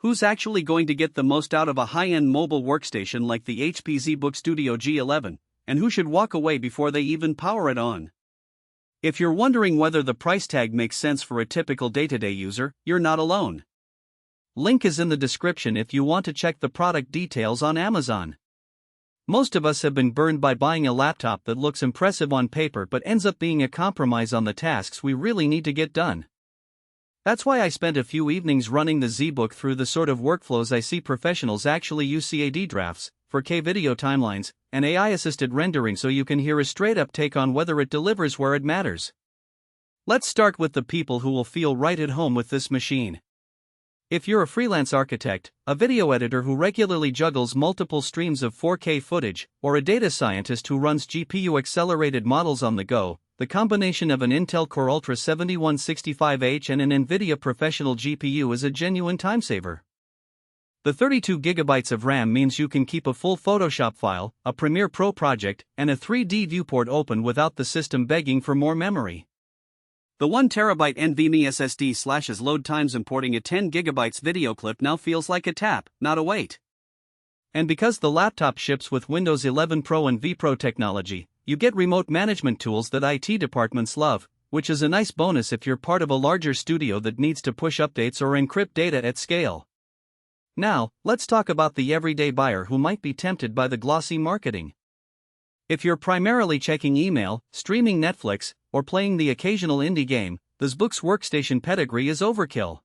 Who's actually going to get the most out of a high-end mobile workstation like the HP ZBook Studio G11, and who should walk away before they even power it on? If you're wondering whether the price tag makes sense for a typical day-to-day user, you're not alone. Link is in the description if you want to check the product details on Amazon. Most of us have been burned by buying a laptop that looks impressive on paper but ends up being a compromise on the tasks we really need to get done. That's why I spent a few evenings running the ZBook through the sort of workflows I see professionals actually use: CAD drafts, 4K video timelines, and AI-assisted rendering, so you can hear a straight-up take on whether it delivers where it matters. Let's start with the people who will feel right at home with this machine. If you're a freelance architect, a video editor who regularly juggles multiple streams of 4K footage, or a data scientist who runs GPU-accelerated models on the go, the combination of an Intel Core Ultra 7165H and an NVIDIA professional GPU is a genuine timesaver. The 32GB of RAM means you can keep a full Photoshop file, a Premiere Pro project, and a 3D viewport open without the system begging for more memory. The 1TB NVMe SSD slashes load times. Importing a 10GB video clip now feels like a tap, not a wait. And because the laptop ships with Windows 11 Pro and vPro technology, you get remote management tools that IT departments love, which is a nice bonus if you're part of a larger studio that needs to push updates or encrypt data at scale. Now, let's talk about the everyday buyer who might be tempted by the glossy marketing. If you're primarily checking email, streaming Netflix, or playing the occasional indie game, the ZBook's workstation pedigree is overkill.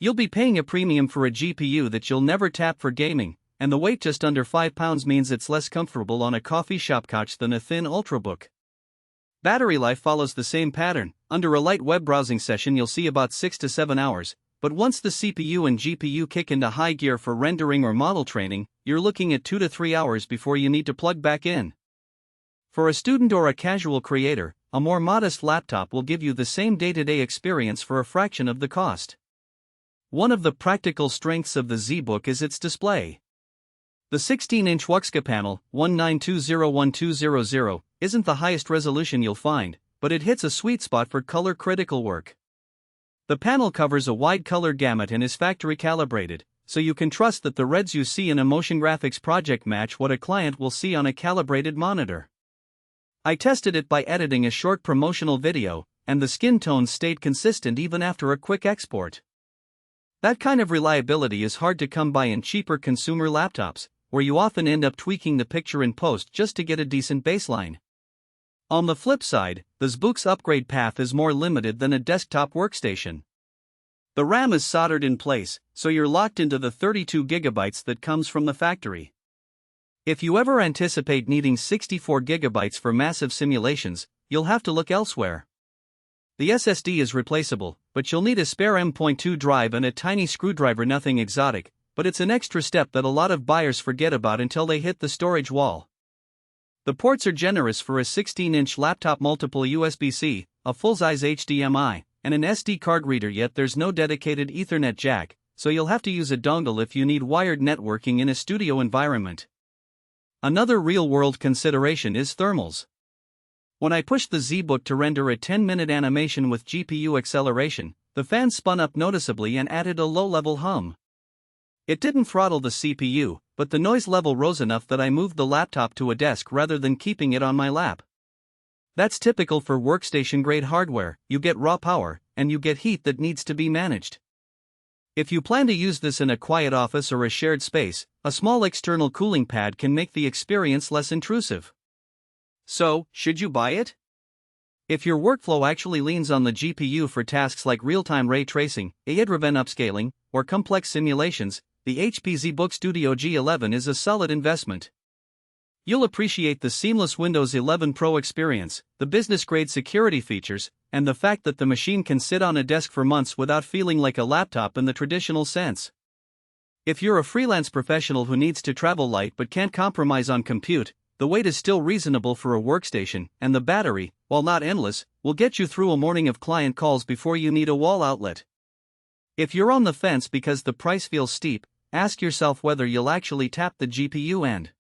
You'll be paying a premium for a GPU that you'll never tap for gaming, and the weight just under 5 pounds means it's less comfortable on a coffee shop couch than a thin Ultrabook. Battery life follows the same pattern. Under a light web browsing session you'll see about 6 to 7 hours, but once the CPU and GPU kick into high gear for rendering or model training, you're looking at 2 to 3 hours before you need to plug back in. For a student or a casual creator, a more modest laptop will give you the same day-to-day experience for a fraction of the cost. One of the practical strengths of the ZBook is its display. The 16-inch WUXGA panel, 19201200, isn't the highest resolution you'll find, but it hits a sweet spot for color-critical work. The panel covers a wide color gamut and is factory calibrated, so you can trust that the reds you see in a motion graphics project match what a client will see on a calibrated monitor. I tested it by editing a short promotional video, and the skin tones stayed consistent even after a quick export. That kind of reliability is hard to come by in cheaper consumer laptops, where you often end up tweaking the picture in post just to get a decent baseline. On the flip side, the ZBook's upgrade path is more limited than a desktop workstation. The RAM is soldered in place, so you're locked into the 32GB that comes from the factory. If you ever anticipate needing 64GB for massive simulations, you'll have to look elsewhere. The SSD is replaceable, but you'll need a spare M.2 drive and a tiny screwdriver. Nothing exotic, but it's an extra step that a lot of buyers forget about until they hit the storage wall. The ports are generous for a 16-inch laptop: multiple USB-C, a full-size HDMI, and an SD card reader, yet there's no dedicated Ethernet jack, so you'll have to use a dongle if you need wired networking in a studio environment. Another real-world consideration is thermals. When I pushed the ZBook to render a 10-minute animation with GPU acceleration, the fan spun up noticeably and added a low-level hum. It didn't throttle the CPU, but the noise level rose enough that I moved the laptop to a desk rather than keeping it on my lap. That's typical for workstation-grade hardware. You get raw power, and you get heat that needs to be managed. If you plan to use this in a quiet office or a shared space, a small external cooling pad can make the experience less intrusive. So, should you buy it? If your workflow actually leans on the GPU for tasks like real-time ray tracing, AI-driven upscaling, or complex simulations, the HP ZBook Studio G11 is a solid investment. You'll appreciate the seamless Windows 11 Pro experience, the business-grade security features, and the fact that the machine can sit on a desk for months without feeling like a laptop in the traditional sense. If you're a freelance professional who needs to travel light but can't compromise on compute, the weight is still reasonable for a workstation, and the battery, while not endless, will get you through a morning of client calls before you need a wall outlet. If you're on the fence because the price feels steep, ask yourself whether you'll actually tap the GPU end.